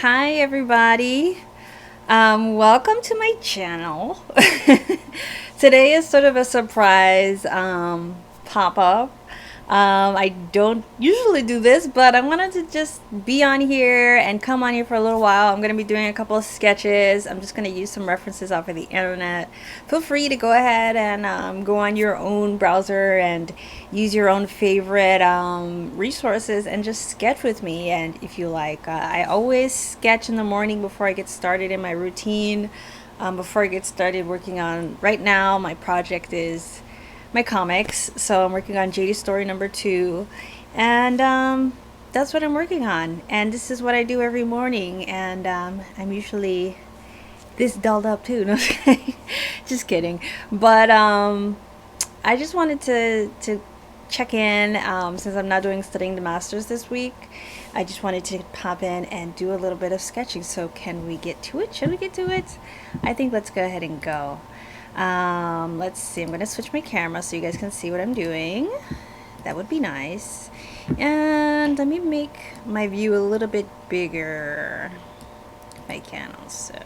Hi everybody. Welcome to my channel. Today is sort of a surprise pop-up. I don't usually do this, but I wanted to just be on here and come on here for a little while. I'm going to be doing a couple of sketches. I'm just going to use some references off of the internet. Feel free to go ahead and go on your own browser and use your own favorite resources and just sketch with me. And if you like, I always sketch in the morning before I get started in my routine. Before I get started working on, right now my project is my comics. So I'm working on JD story number 2, and that's what I'm working on. And this is what I do every morning. And I'm usually this dolled up too. No, just kidding. But I just wanted to check in since I'm not doing studying the masters this week. I just wanted to pop in and do a little bit of sketching. So can we get to it? Should we get to it? I think let's go ahead and go. Let's see. I'm going to switch my camera so you guys can see what I'm doing. That would be nice. And let me make my view a little bit bigger if I can also.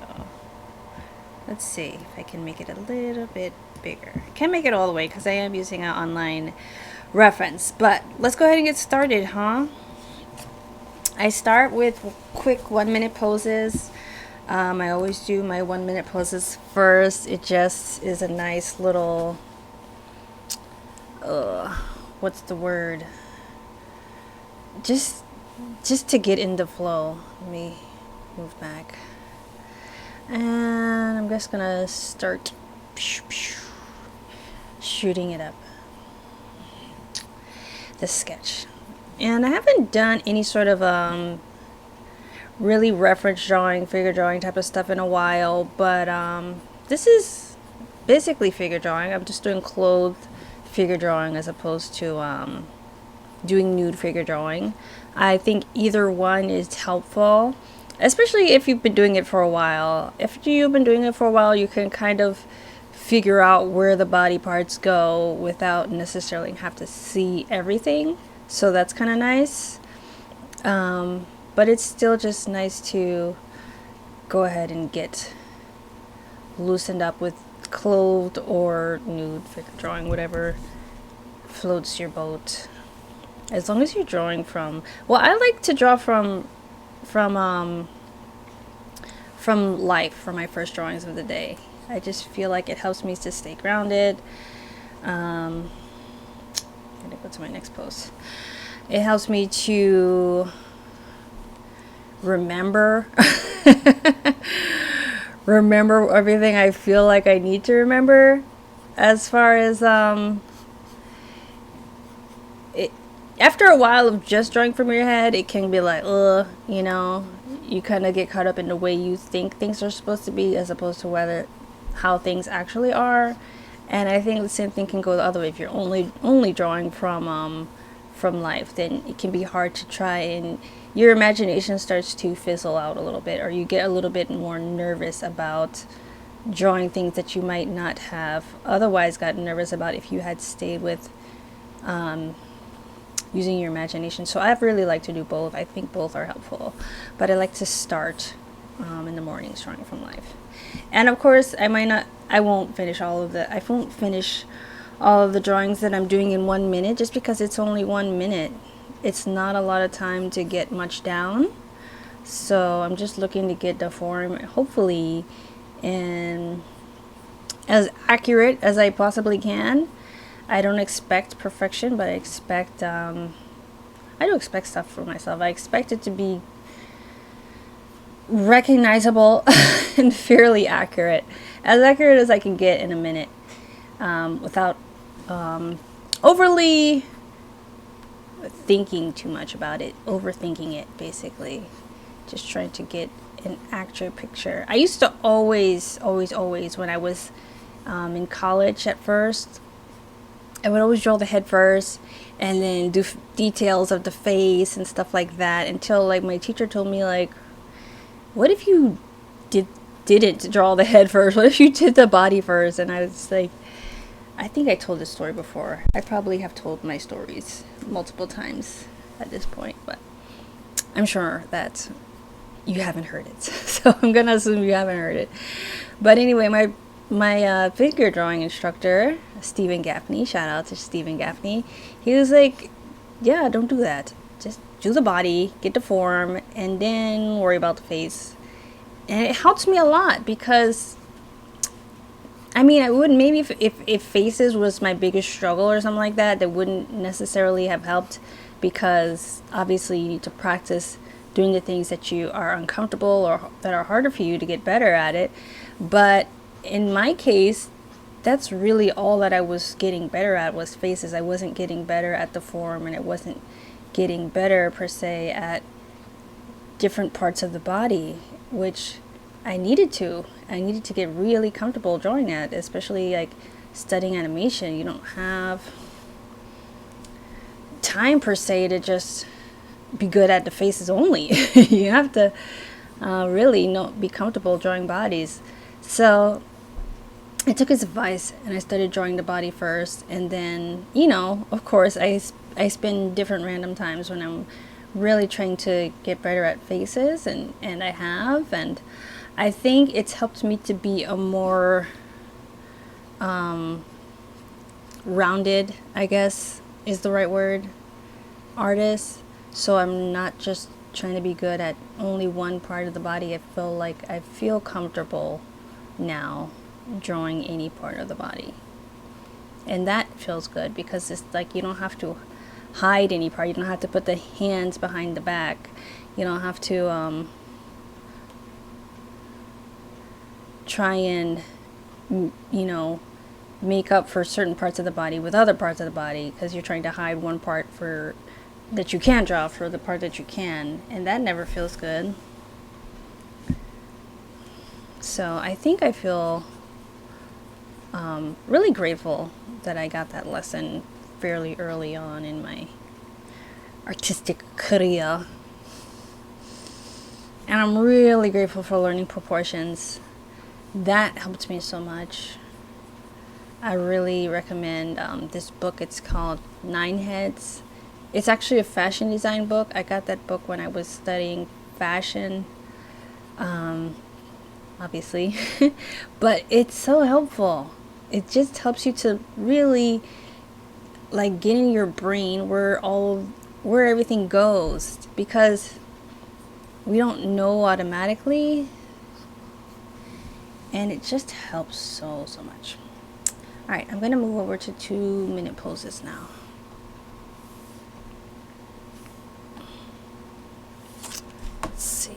Let's see if I can make it a little bit bigger. I can't make it all the way because I am using an online reference. But let's go ahead and get started, huh? I start with quick 1-minute poses. I always do my 1-minute poses first. It just is a nice little, what's the word? Just to get in the flow. Let me move back. And I'm just gonna start shooting it up. The sketch. And I haven't done any sort of really reference drawing, figure drawing type of stuff in a while, but this is basically figure drawing. I'm just doing clothed figure drawing as opposed to doing nude figure drawing. I think either one is helpful, especially if you've been doing it for a while. If you've been doing it for a while, you can kind of figure out where the body parts go without necessarily have to see everything. So that's kind of nice. But it's still just nice to go ahead and get loosened up with clothed or nude figure drawing, whatever floats your boat. As long as you're drawing from, well, I like to draw from life for my first drawings of the day. I just feel like it helps me to stay grounded. I'm gonna go to my next post. It helps me to remember everything I feel like I need to remember. As far as after a while of just drawing from your head, it can be like, you kind of get caught up in the way you think things are supposed to be as opposed to how things actually are. And I think the same thing can go the other way. If you're only drawing from life, then it can be hard to try, and your imagination starts to fizzle out a little bit, or you get a little bit more nervous about drawing things that you might not have otherwise gotten nervous about if you had stayed with using your imagination. So I really like to do both. I think both are helpful, but I like to start in the mornings drawing from life. And of course, I won't finish all of the drawings that I'm doing in 1 minute, just because it's only 1 minute. It's not a lot of time to get much down. So I'm just looking to get the form, hopefully, in as accurate as I possibly can. I don't expect perfection, but I do expect stuff for myself. I expect it to be recognizable and fairly accurate as I can get in a minute, without overly thinking too much about it, overthinking it, basically. Just trying to get an accurate picture. I used to always, when I was in college at first, I would always draw the head first and then do details of the face and stuff like that, until like my teacher told me, like, what if you didn't draw the head first? What if you did the body first? And I was like, I think I told this story before. I probably have told my stories multiple times at this point, but I'm sure that you haven't heard it. So I'm gonna assume you haven't heard it. But anyway, my figure drawing instructor, Stephen Gaffney, shout out to Stephen Gaffney, he was like, yeah, don't do that. Just do the body, get the form, and then worry about the face. And it helps me a lot because, I mean, I would maybe if faces was my biggest struggle or something like that, that wouldn't necessarily have helped, because obviously you need to practice doing the things that you are uncomfortable or that are harder for you to get better at it. But in my case, that's really all that I was getting better at was faces. I wasn't getting better at the form, and I wasn't getting better per se at different parts of the body, which I needed to. I needed to get really comfortable drawing that, especially like studying animation. You don't have time per se to just be good at the faces only. You have to really be comfortable drawing bodies. So I took his advice and I started drawing the body first, and then, of course, I spend different random times when I'm really trying to get better at faces, and I have, and I think it's helped me to be a more rounded, I guess is the right word, artist. So I'm not just trying to be good at only one part of the body. I feel comfortable now drawing any part of the body, and that feels good because it's like you don't have to hide any part. You don't have to put the hands behind the back. You don't have to try and make up for certain parts of the body with other parts of the body, because you're trying to hide one part for that you can't draw for the part that you can, and that never feels good. So I think I feel really grateful that I got that lesson fairly early on in my artistic career. And I'm really grateful for learning proportions. That helped me so much. I really recommend this book. It's called Nine Heads. It's actually a fashion design book. I got that book when I was studying fashion, obviously. But it's so helpful. It just helps you to really like get in your brain where everything goes, because we don't know automatically, and it just helps so much. All right, I'm gonna move over to 2-minute poses now. Let's see.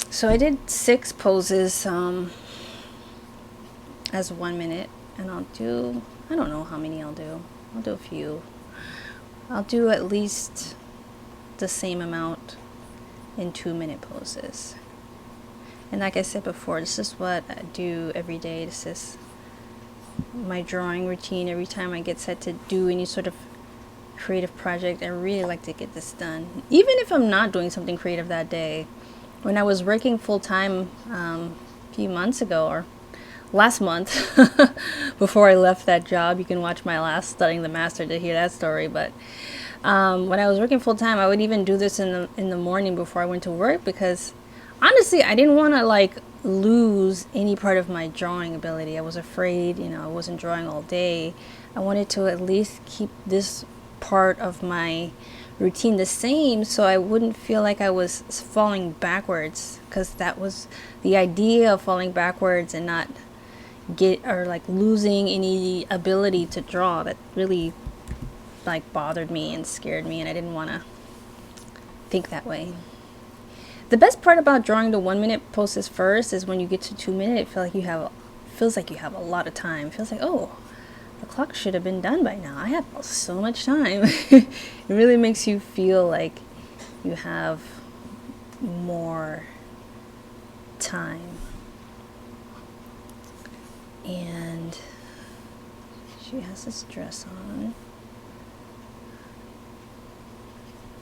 So I did 6 poses as 1 minute, and I don't know how many I'll do a few. I'll do at least the same amount in 2-minute poses. And like I said before, this is what I do every day. This is my drawing routine. Every time I get set to do any sort of creative project, I really like to get this done. Even if I'm not doing something creative that day. When I was working full-time a few months ago, or last month, before I left that job, you can watch my last Studying the Master to hear that story. But when I was working full-time, I would even do this in the morning before I went to work, because honestly, I didn't want to like lose any part of my drawing ability. I was afraid, I wasn't drawing all day. I wanted to at least keep this part of my routine the same, so I wouldn't feel like I was falling backwards, because that was the idea of falling backwards and not losing any ability to draw. That really like bothered me and scared me, and I didn't want to think that way. The best part about drawing the 1-minute poses first is when you get to 2-minute, it feels like you have a lot of time. It feels like, oh, the clock should have been done by now. I have so much time. It really makes you feel like you have more time. And she has this dress on.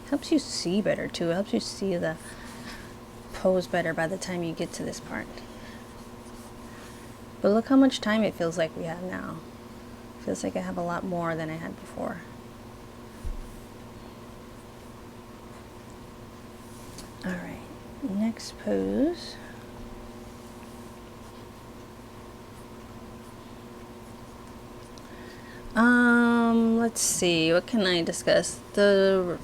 Helps you see better too. It helps you see the pose better by the time you get to this part. But look how much time it feels like we have now. It feels like I have a lot more than I had before. next pose. Let's see, what can I discuss? The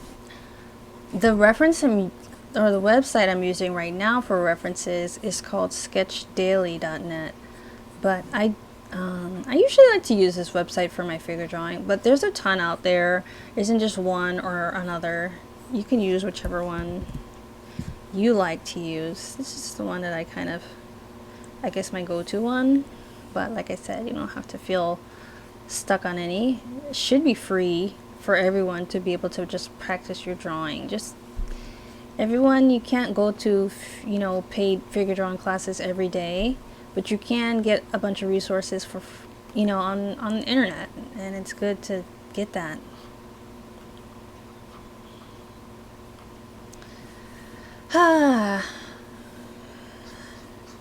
reference or the website I'm using right now for references is called sketchdaily.net, but I usually like to use this website for my figure drawing, but there's a ton out there. There isn't just one or another. You can use whichever one you like to use. This is the one that I guess my go-to one, but like I said, you don't have to feel stuck on any. It should be free for everyone to be able to just practice your drawing. Just everyone, you can't go to paid figure drawing classes every day, but you can get a bunch of resources for on the internet, and it's good to get that.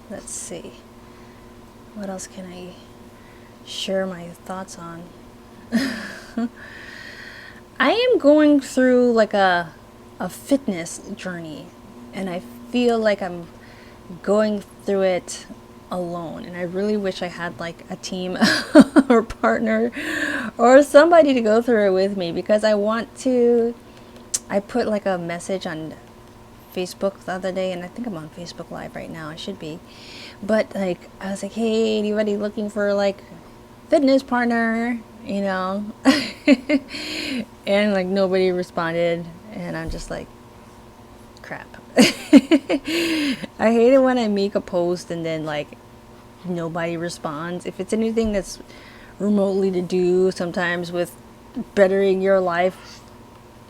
Let's see, what else can I share my thoughts on? I am going through like a fitness journey, and I feel like I'm going through it alone, and I really wish I had like a team or partner or somebody to go through it with me, because I put like a message on Facebook the other day, and I think I'm on Facebook Live right now. I should be, but like I was like, hey, anybody looking for like fitness partner, and like nobody responded, and I'm just like, crap. I hate it when I make a post and then like nobody responds. If it's anything that's remotely to do sometimes with bettering your life,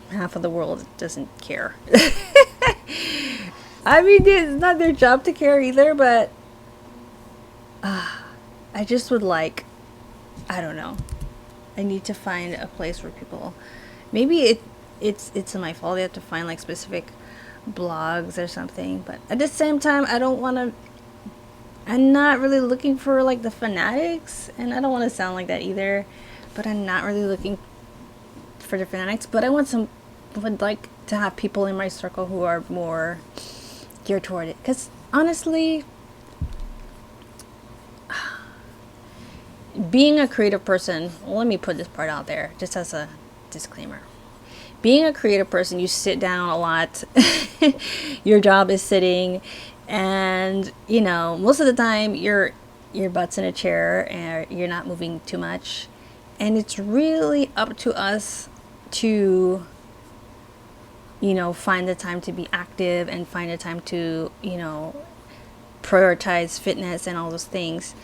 half of the world doesn't care. I mean, it's not their job to care either, but I just would like, I don't know, I need to find a place where people, maybe it's my fault. They have to find like specific blogs or something, but at the same time, I'm not really looking for like the fanatics, and I don't want to sound like that either, but I'm not really looking for the fanatics, but would like to have people in my circle who are more geared toward it, because honestly, being a creative person, well, let me put this part out there just as a disclaimer. Being a creative person, you sit down a lot. Your job is sitting, and most of the time your butt's in a chair and you're not moving too much, and it's really up to us to find the time to be active and find the time to prioritize fitness and all those things.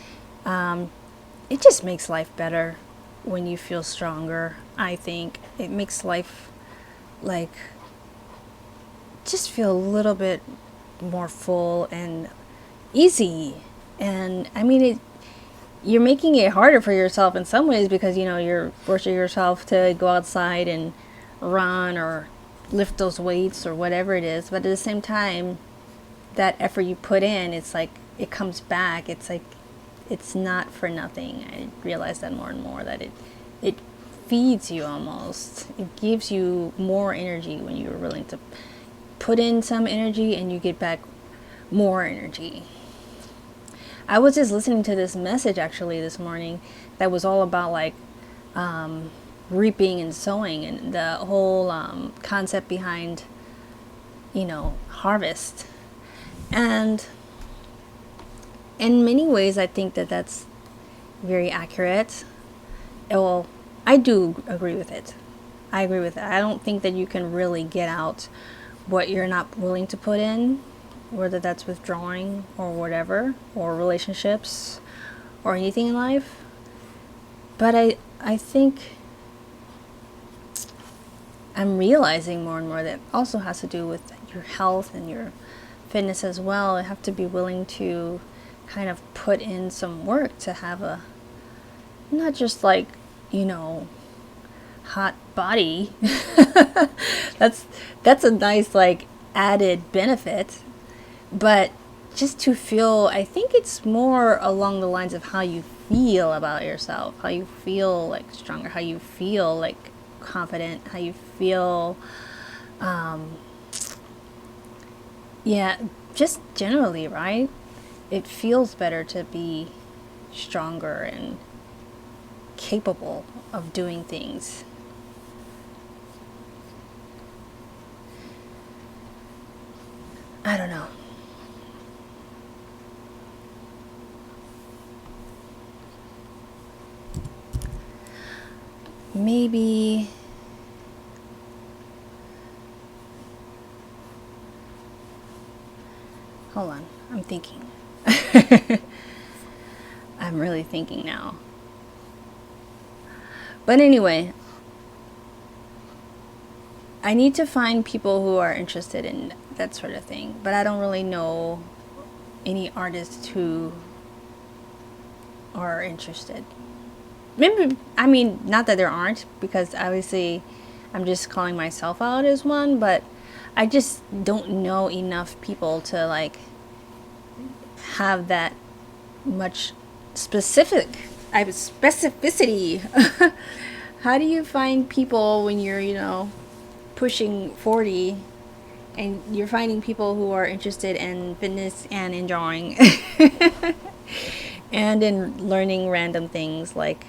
It just makes life better when you feel stronger. I think it makes life like just feel a little bit more full and easy. And I mean, you're making it harder for yourself in some ways, because you're forcing yourself to go outside and run or lift those weights or whatever it is. But at the same time, that effort you put in, it's like it comes back. It's like it's not for nothing. I realize that more and more, that it feeds you almost. It gives you more energy when you're willing to put in some energy, and you get back more energy. I was just listening to this message actually this morning that was all about like reaping and sowing, and the whole concept behind harvest. And in many ways, I think that that's very accurate. Well, I do agree with it. I agree with it. I don't think that you can really get out what you're not willing to put in, whether that's with drawing or whatever, or relationships or anything in life. But I think I'm realizing more and more that also has to do with your health and your fitness as well. You have to be willing to kind of put in some work to have a, not just like hot body. that's a nice like added benefit, but just to feel, I think it's more along the lines of how you feel about yourself, how you feel like stronger, how you feel like confident, how you feel Yeah, just generally, right? It feels better to be stronger and capable of doing things. I don't know. Maybe. Hold on, I'm thinking. I'm really thinking now. But anyway, I need to find people who are interested in that sort of thing. But I don't really know any artists who are interested. Maybe, I mean, not that there aren't, because obviously I'm just calling myself out as one, but I just don't know enough people to like have that much specific specificity. How do you find people when you're, pushing 40 and you're finding people who are interested in fitness and in drawing and in learning random things like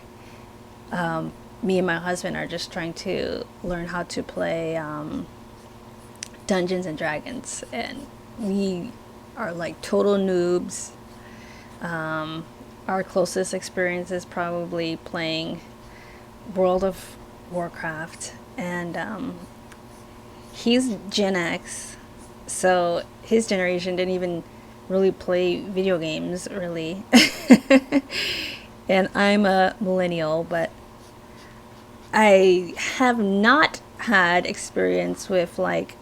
me and my husband are just trying to learn how to play Dungeons and Dragons, and we are like total noobs. Our closest experience is probably playing World of Warcraft, and he's Gen X, so his generation didn't even really play video games, really. And I'm a millennial, but I have not had experience with like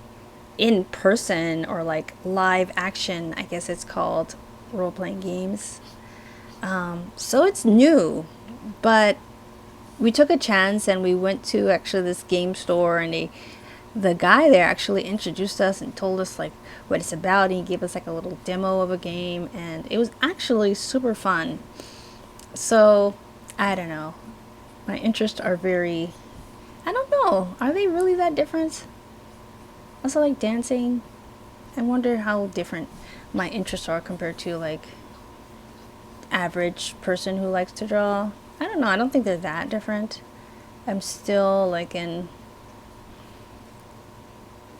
in person or like live action, I guess it's called, role playing games. So it's new, but we took a chance and we went to actually this game store, and the guy there actually introduced us and told us like what it's about, and he gave us like a little demo of a game, and it was actually super fun. So I don't know, my interests are very, I don't know, are they really that different? Also like dancing, I wonder how different my interests are compared to like average person who likes to draw. I don't know, I don't think they're that different. I'm still like I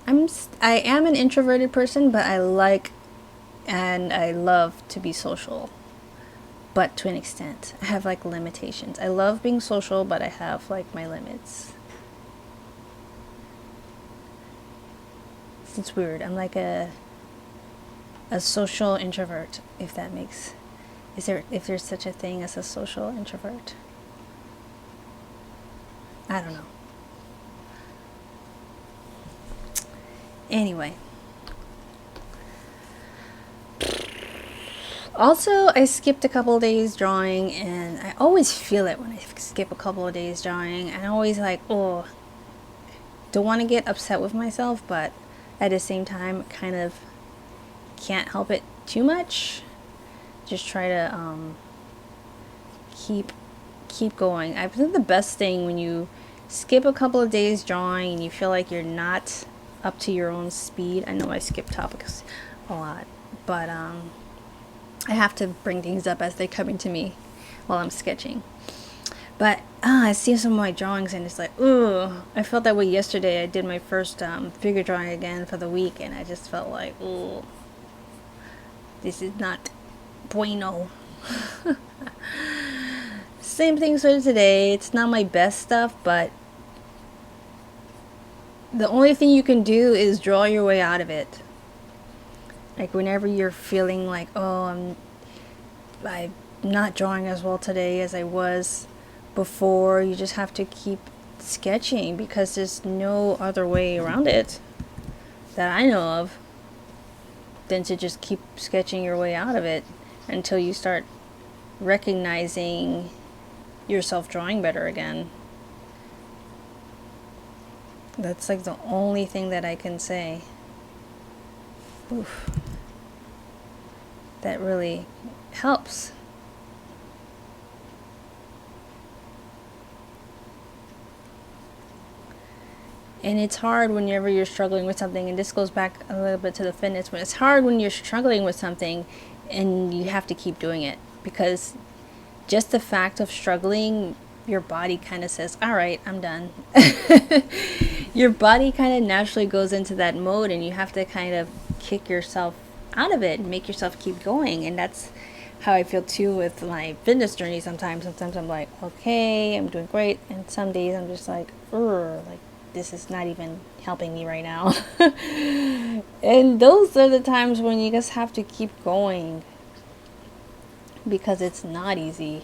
am an introverted person, but I like and I love to be social, but to an extent. I have like limitations. I love being social, but I have like my limits. It's weird. I'm like a social introvert, if that makes, if there's such a thing as a social introvert. I don't know. Anyway. Also, I skipped a couple of days drawing, and I always feel it when I skip a couple of days drawing. And I'm always like, oh, don't want to get upset with myself, but at the same time, kind of can't help it too much. Just try to keep going. I think the best thing when you skip a couple of days drawing and you feel like you're not up to your own speed. I know I skip topics a lot, but I have to bring things up as they're coming to me while I'm sketching. But I see some of my drawings and it's like, ooh, I felt that way yesterday. I did my first figure drawing again for the week, and I just felt like, ooh, this is not bueno. Same thing for today. It's not my best stuff, but the only thing you can do is draw your way out of it. Like whenever you're feeling like, oh, I'm not drawing as well today as I was before, you just have to keep sketching, because there's no other way around it that I know of than to just keep sketching your way out of it until you start recognizing yourself drawing better again. That's like the only thing that I can say. Oof. That really helps. And it's hard whenever you're struggling with something, and this goes back a little bit to the fitness, but it's hard when you're struggling with something and you have to keep doing it, because just the fact of struggling, your body kind of says, all right, I'm done. Your body kind of naturally goes into that mode, and you have to kind of kick yourself out of it and make yourself keep going. And that's how I feel too with my fitness journey sometimes. Sometimes I'm like, okay, I'm doing great. And some days I'm just like, like this is not even helping me right now. And those are the times when you just have to keep going, because it's not easy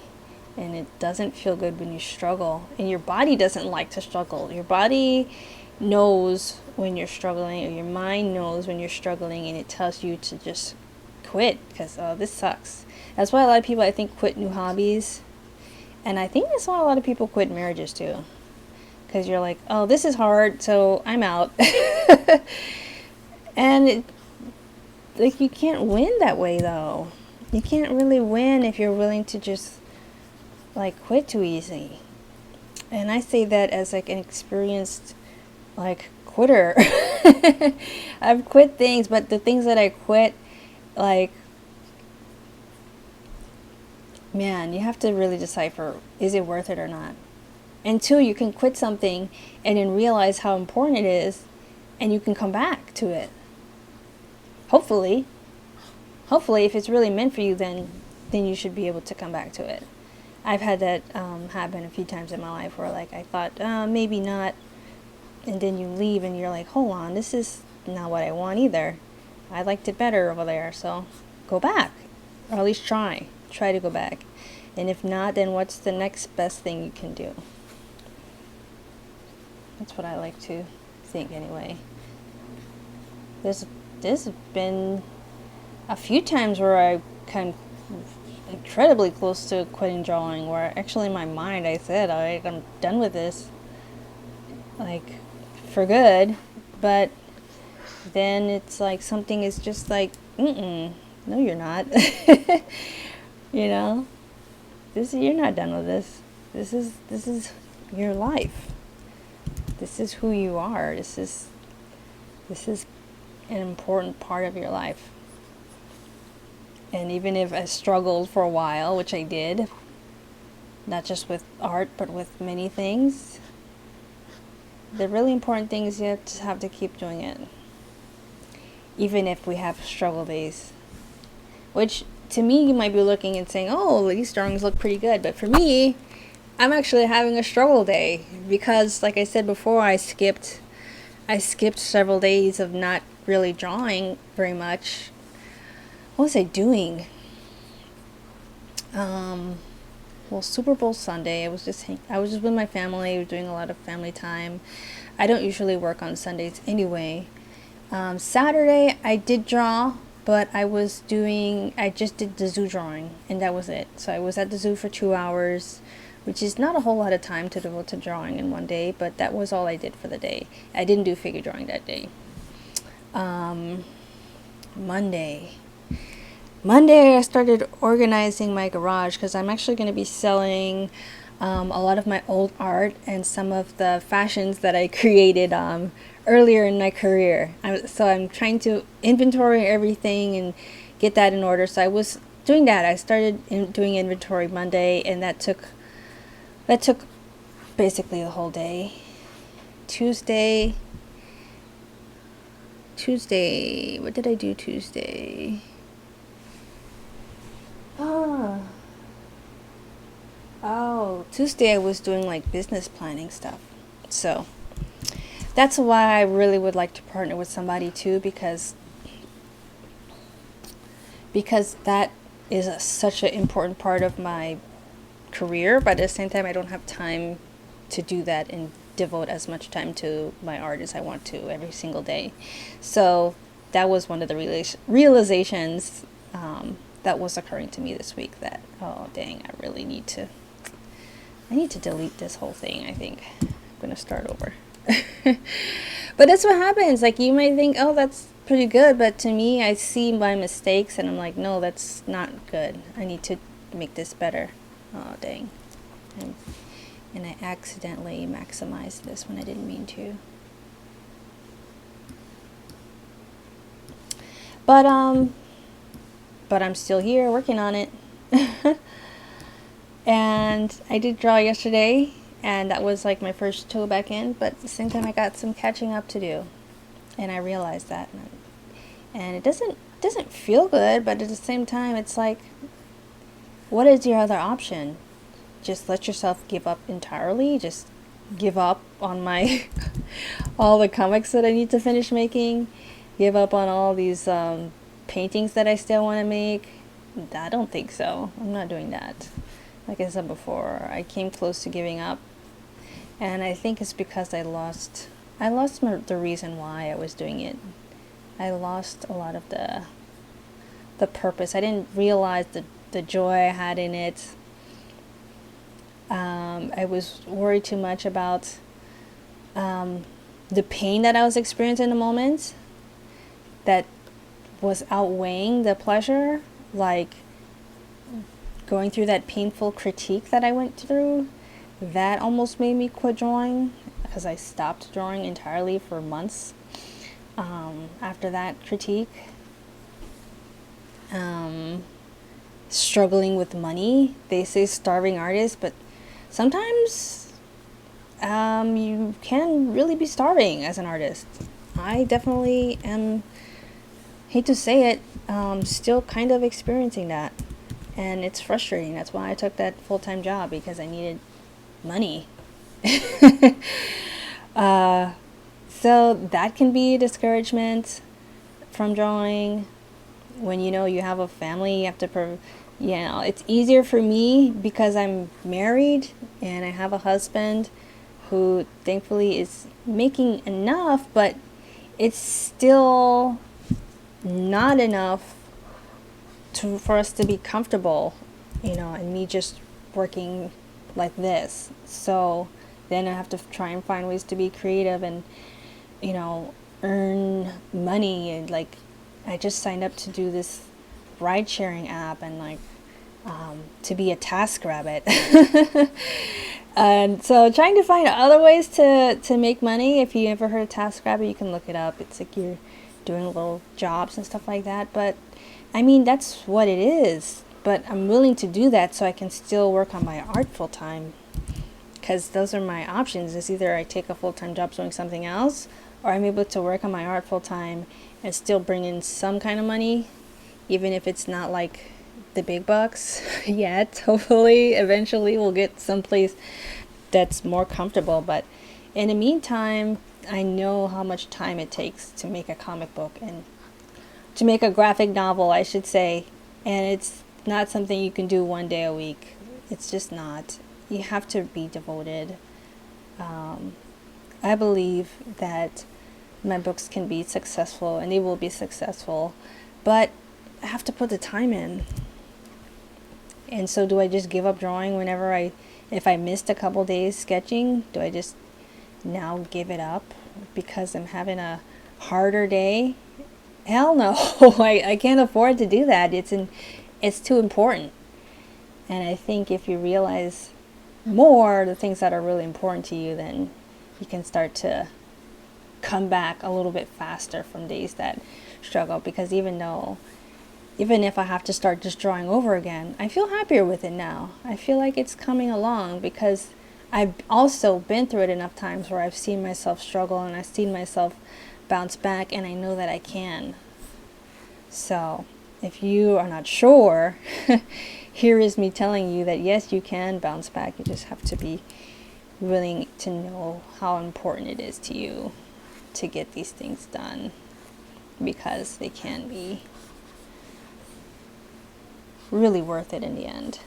and it doesn't feel good when you struggle, and your body doesn't like to struggle. Your body knows when you're struggling, or your mind knows when you're struggling, and it tells you to just quit, because oh, this sucks. That's why a lot of people, I think, quit new hobbies, and I think that's why a lot of people quit marriages too, because you're like, oh, this is hard, so I'm out. And like, you can't win that way though. You can't really win if you're willing to just like quit too easy. And I say that as like an experienced like quitter. I've quit things, but the things that I quit, like, man, you have to really decipher, is it worth it or not? And two, you can quit something and then realize how important it is, and you can come back to it. Hopefully, if it's really meant for you, then you should be able to come back to it. I've had that happen a few times in my life, where like I thought maybe not, and then you leave and you're like, hold on, this is not what I want either. I liked it better over there, so go back, or at least try to go back. And if not, then what's the next best thing you can do? That's what I like to think anyway. There's been a few times where I kind of incredibly close to quitting drawing, where actually in my mind I said, all right, I'm done with this, like, for good. But then it's like something is just like, no, you're not. You know, you're not done with this. This is your life. This is who you are. This is an important part of your life. And even if I struggled for a while, which I did, not just with art, but with many things, the really important thing is you have to keep doing it. Even if we have struggle days. Which, to me, you might be looking and saying, oh, these drawings look pretty good. But for me, I'm actually having a struggle day. Because, like I said before, I skipped several days of not really drawing very much. What was I doing? Well, Super Bowl Sunday, I was just with my family. We were doing a lot of family time. I don't usually work on Sundays anyway. Saturday I did draw, but I just did the zoo drawing, and that was it. So I was at the zoo for 2 hours, which is not a whole lot of time to devote to drawing in one day, but that was all I did for the day. I didn't do figure drawing that day. Monday, I started organizing my garage, because I'm actually going to be selling a lot of my old art and some of the fashions that I created earlier in my career. So I'm trying to inventory everything and get that in order. So I was doing that. I started doing inventory Monday, and that took basically the whole day. Tuesday, what did I do Tuesday? Tuesday I was doing like business planning stuff. So that's why I really would like to partner with somebody too, because that is such an important part of my career. But at the same time, I don't have time to do that and devote as much time to my art as I want to every single day. So that was one of the realizations that was occurring to me this week, that, oh dang, I really need to delete this whole thing. I think I'm gonna start over. But that's what happens. Like, you might think, oh, that's pretty good, but to me, I see my mistakes and I'm like, no, that's not good. I need to make this better. Oh dang. And I accidentally maximized this when I didn't mean to. But I'm still here working on it. And I did draw yesterday, and that was like my first toe back in, but at the same time I got some catching up to do. And I realized that, and it doesn't feel good, but at the same time it's like, what is your other option? Just let yourself give up entirely? Just give up on my all the comics that I need to finish making? Give up on all these paintings that I still want to make? I don't think so. I'm not doing that. Like I said before, I came close to giving up, and I think it's because I lost the reason why I was doing it. I lost a lot of the purpose. I didn't realize the joy I had in it. I was worried too much about the pain that I was experiencing in the moment that was outweighing the pleasure, like going through that painful critique that I went through. That almost made me quit drawing, because I stopped drawing entirely for months after that critique. Struggling with money. They say starving artist, but sometimes you can really be starving as an artist. I definitely am, hate to say it, still kind of experiencing that. And it's frustrating. That's why I took that full-time job, because I needed money. So that can be a discouragement from drawing. When you know you have a family, you have to, it's easier for me because I'm married and I have a husband who thankfully is making enough, but it's still not enough for us to be comfortable, and me just working like this. So then I have to try and find ways to be creative and, earn money. And like, I just signed up to do this ride sharing app, and like, to be a task rabbit. And so trying to find other ways to make money. If you ever heard of Task Rabbit, you can look it up. It's like you're doing little jobs and stuff like that. But I mean, that's what it is. But I'm willing to do that so I can still work on my art full time. Because those are my options. It's either I take a full-time job doing something else, or I'm able to work on my art full time and still bring in some kind of money, even if it's not like the big bucks yet. Hopefully, eventually we'll get someplace that's more comfortable. But in the meantime, I know how much time it takes to make a comic book, and to make a graphic novel, I should say. And it's not something you can do one day a week. It's just not. You have to be devoted. I believe that my books can be successful, and they will be successful, but I have to put the time in. And so do I just give up drawing if I missed a couple days sketching? Do I just now give it up because I'm having a harder day? Hell no. I can't afford to do that. It's too important. And I think if you realize more the things that are really important to you, then you can start to come back a little bit faster from days that struggle. Because even if I have to start just drawing over again, I feel happier with it now. I feel like it's coming along, because I've also been through it enough times where I've seen myself struggle, and I've seen myself bounce back, and I know that I can. So if you are not sure, here is me telling you that yes, you can bounce back. You just have to be willing to know how important it is to you to get these things done, because they can be really worth it in the end.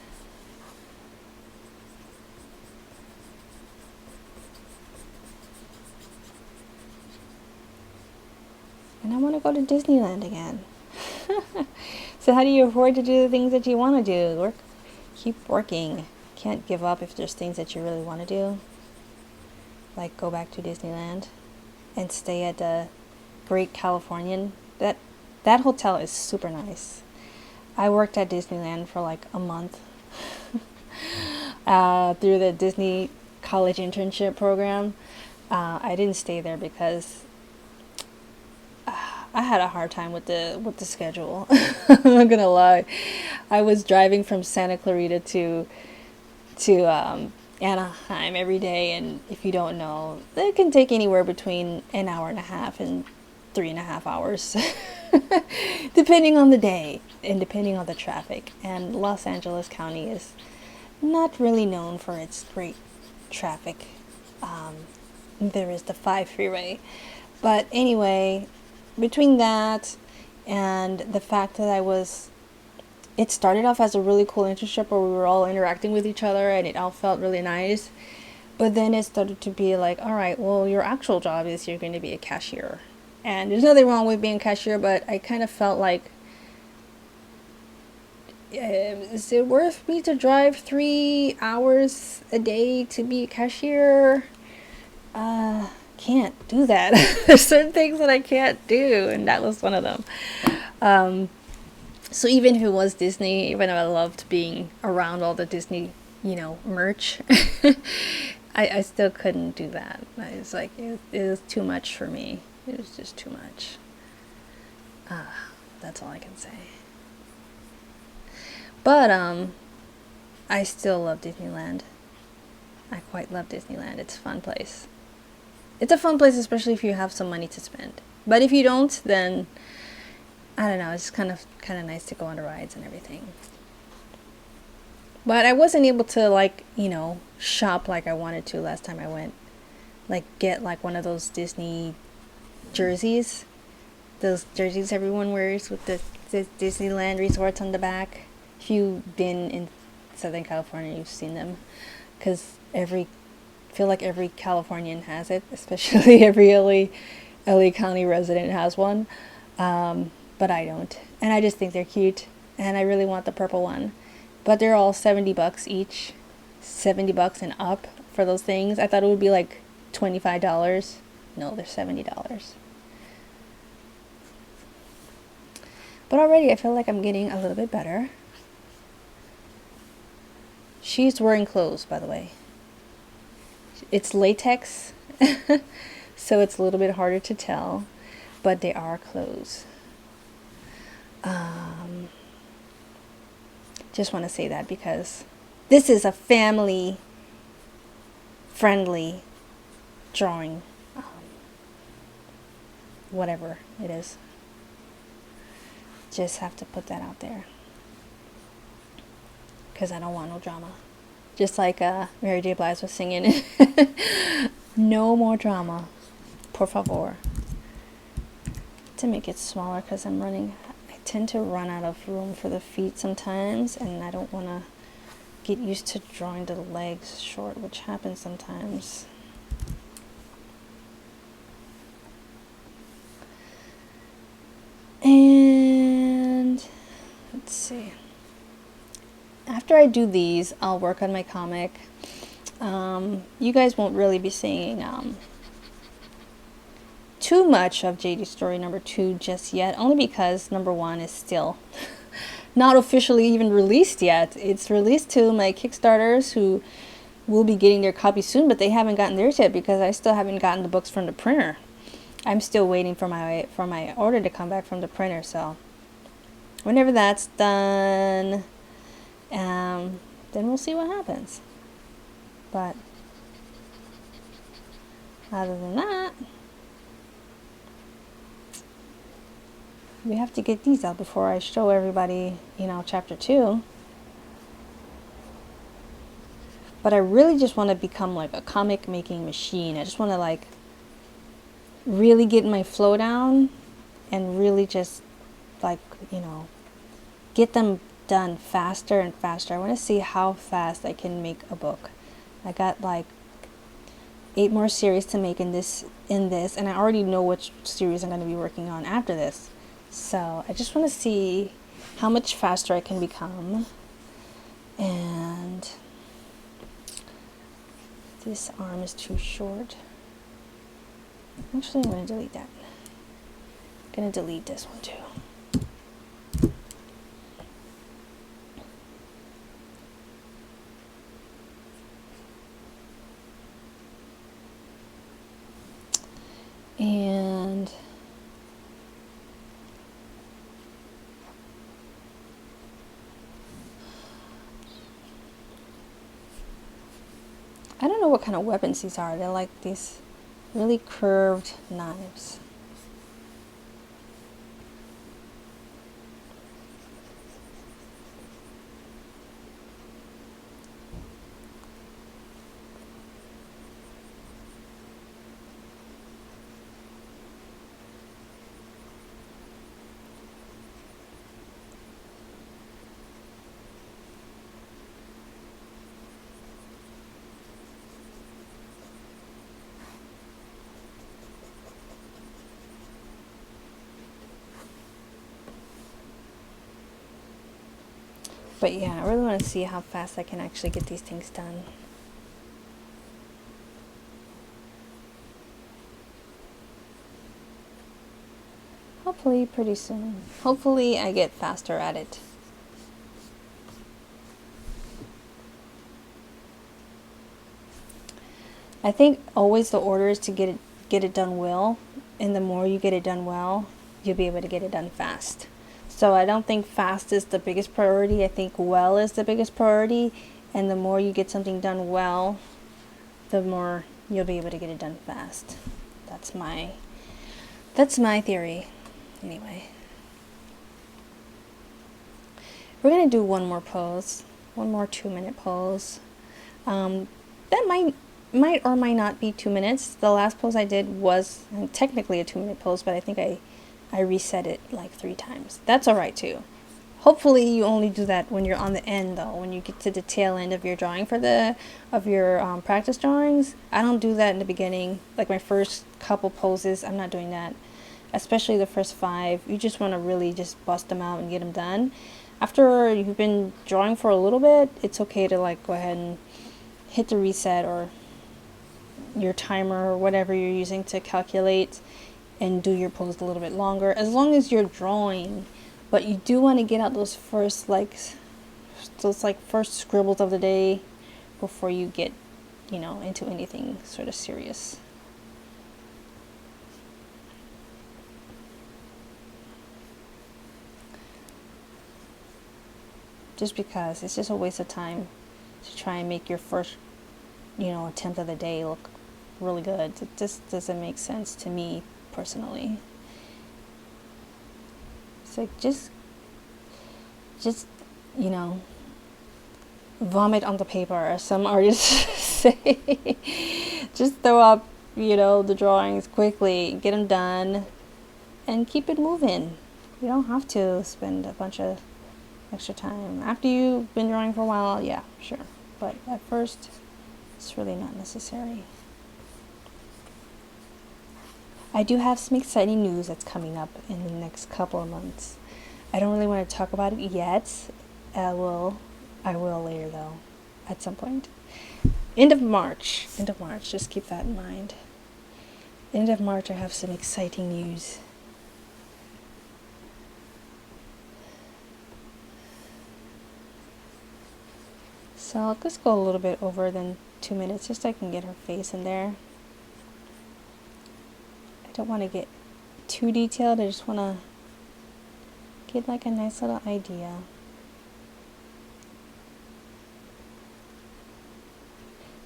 And I want to go to Disneyland again. So how do you afford to do the things that you want to do? Keep working. Can't give up if there's things that you really want to do. Like go back to Disneyland and stay at the Great Californian. That hotel is super nice. I worked at Disneyland for like a month through the Disney college internship program. I didn't stay there because I had a hard time with the schedule. I'm not gonna lie. I was driving from Santa Clarita to Anaheim every day, and if you don't know, it can take anywhere between an hour and a half and 3.5 hours, depending on the day and depending on the traffic. And Los Angeles County is not really known for its great traffic. There is the 5 freeway. But anyway, between that and the fact that it started off as a really cool internship where we were all interacting with each other and it all felt really nice. But then it started to be like, all right, well, your actual job is you're going to be a cashier. And there's nothing wrong with being a cashier, but I kind of felt like, is it worth me to drive 3 hours a day to be a cashier? Can't do that. There's certain things that I can't do, and that was one of them. So even if it was Disney, even though I loved being around all the Disney, merch, I still couldn't do that. It's like, it was too much for me. It was just too much. That's all I can say. But, I still love Disneyland. I quite love Disneyland. It's a fun place. It's a fun place, especially if you have some money to spend. But if you don't, then I don't know. It's kind of nice to go on the rides and everything. But I wasn't able to shop like I wanted to last time I went. Like get one of those Disney jerseys. Those jerseys everyone wears with the Disneyland resorts on the back. If you've been in Southern California, you've seen them, because I feel like every Californian has it, especially every LA County resident has one, but I don't, and I just think they're cute, and I really want the purple one, but they're all $70 each, $70 and up for those things. I thought it would be like $25. No, they're $70. But already I feel like I'm getting a little bit better. She's wearing clothes, by the way. It's latex, so it's a little bit harder to tell, but they are clothes. Just want to say that because this is a family-friendly drawing, whatever it is. Just have to put that out there because I don't want no drama. Just like Mary J. Blige was singing. No more drama. Por favor. To make it smaller because I tend to run out of room for the feet sometimes, and I don't want to get used to drawing the legs short, which happens sometimes. And let's see. After I do these, I'll work on my comic. You guys won't really be seeing too much of JD Story number 2 just yet, only because number 1 is still not officially even released yet. It's released to my Kickstarters who will be getting their copy soon, but they haven't gotten theirs yet because I still haven't gotten the books from the printer. I'm still waiting for my order to come back from the printer, so whenever that's done, then we'll see what happens. But other than that, we have to get these out before I show everybody, chapter 2. But I really just want to become like a comic making machine. I just want to really get my flow down and really just get them done faster and faster. I want to see how fast I can make a book. I got 8 more series to make in this, and I already know which series I'm going to be working on after this. So I just want to see how much faster I can become. And this arm is too short. Actually, I'm going to delete that. I'm going to delete this one too. And what kind of weapons these are. They're like these really curved knives. But yeah, I really want to see how fast I can actually get these things done. Hopefully pretty soon. Hopefully I get faster at it. I think always the order is to get it done well, and the more you get it done well, you'll be able to get it done fast. So I don't think fast is the biggest priority. I think well is the biggest priority, and the more you get something done well, the more you'll be able to get it done fast. That's my theory. Anyway, we're gonna do one more pose, one more 2-minute pose. That might or might not be 2 minutes. The last pose I did was technically a 2-minute pose, but I think I reset it like 3 times. That's all right too. Hopefully you only do that when you're on the end though, when you get to the tail end of your drawing of your practice drawings. I don't do that in the beginning. Like my first couple poses, I'm not doing that. Especially the first 5. You just want to really just bust them out and get them done. After you've been drawing for a little bit, it's okay to like go ahead and hit the reset or your timer or whatever you're using to calculate and do your pose a little bit longer, as long as you're drawing. But you do want to get out those first first scribbles of the day before you get, into anything sort of serious. Just because it's just a waste of time to try and make your first, attempt of the day look really good. It just doesn't make sense to me personally. It's like just vomit on the paper, as some artists say. Just throw up, the drawings quickly, get them done, and keep it moving. You don't have to spend a bunch of extra time. After you've been drawing for a while, yeah, sure. But at first, it's really not necessary. I do have some exciting news that's coming up in the next couple of months. I don't really want to talk about it yet. I will later though, at some point. End of March, just keep that in mind. End of March, I have some exciting news. So I'll just go a little bit over than 2 minutes, just so I can get her face in there. I don't want to get too detailed, I just want to get like a nice little idea.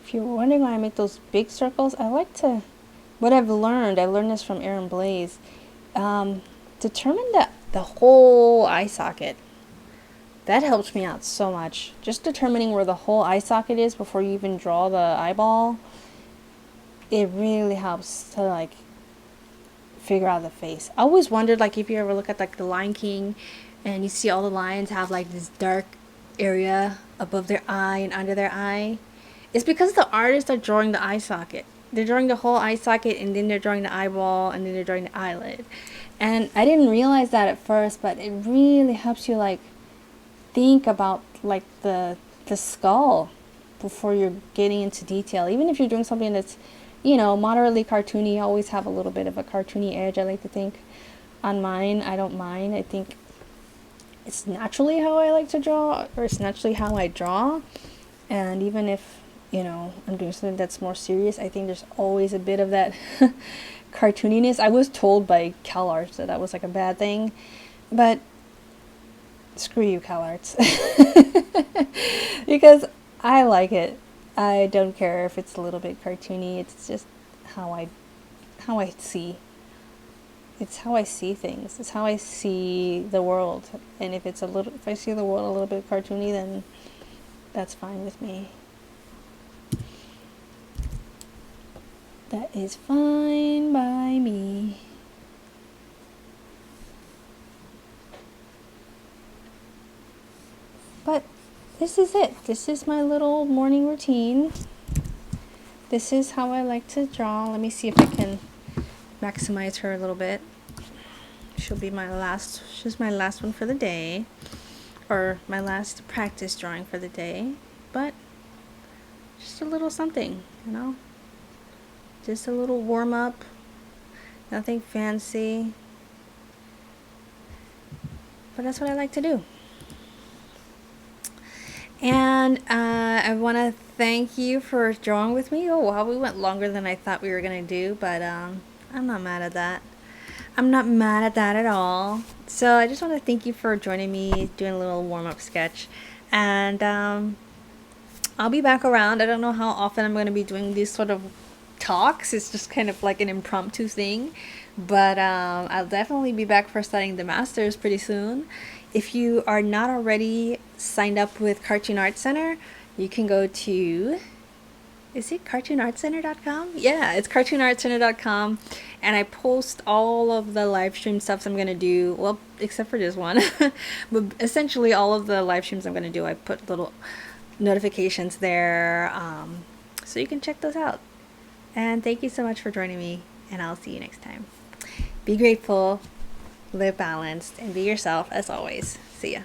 If you're wondering why I make those big circles, what I've learned this from Aaron Blaze, determine the whole eye socket. That helps me out so much. Just determining where the whole eye socket is before you even draw the eyeball, it really helps to figure out the face. I always wondered, if you ever look at the Lion King and you see all the lions have this dark area above their eye and under their eye, it's because the artists are drawing the eye socket. They're drawing the whole eye socket, and then they're drawing the eyeball, and then they're drawing the eyelid. And I didn't realize that at first, but it really helps you think about the skull before you're getting into detail. Even if you're doing something that's moderately cartoony, you always have a little bit of a cartoony edge, I like to think. On mine, I don't mind. I think it's naturally how I like to draw, or it's naturally how I draw. And even if I'm doing something that's more serious, I think there's always a bit of that cartooniness. I was told by CalArts that was a bad thing, but screw you, CalArts. Because I like it. I don't care if it's a little bit cartoony. It's just how I see. It's how I see things. It's how I see the world. And if I see the world a little bit cartoony, then that's fine with me. That is fine by me. But this is it. This is my little morning routine. This is how I like to draw. Let me see if I can maximize her a little bit. She's my last one for the day, or my last practice drawing for the day, but just a little something, just a little warm up, nothing fancy, but that's what I like to do. And I want to thank you for drawing with me. Oh wow, we went longer than I thought we were gonna do, but I'm not mad at that. I'm not mad at that at all. So I just want to thank you for joining me, doing a little warm-up sketch. And I'll be back around. I don't know how often I'm going to be doing these sort of talks. It's just kind of like an impromptu thing. But I'll definitely be back for studying the masters pretty soon. If you are not already signed up with Cartoon Art Center, you can go to... Is it cartoonartcenter.com? Yeah, it's cartoonartcenter.com, and I post all of the live stream stuffs I'm going to do, well, except for this one, but essentially all of the live streams I'm going to do, I put little notifications there, so you can check those out. And thank you so much for joining me, and I'll see you next time. Be grateful, live balanced, and be yourself as always. See ya.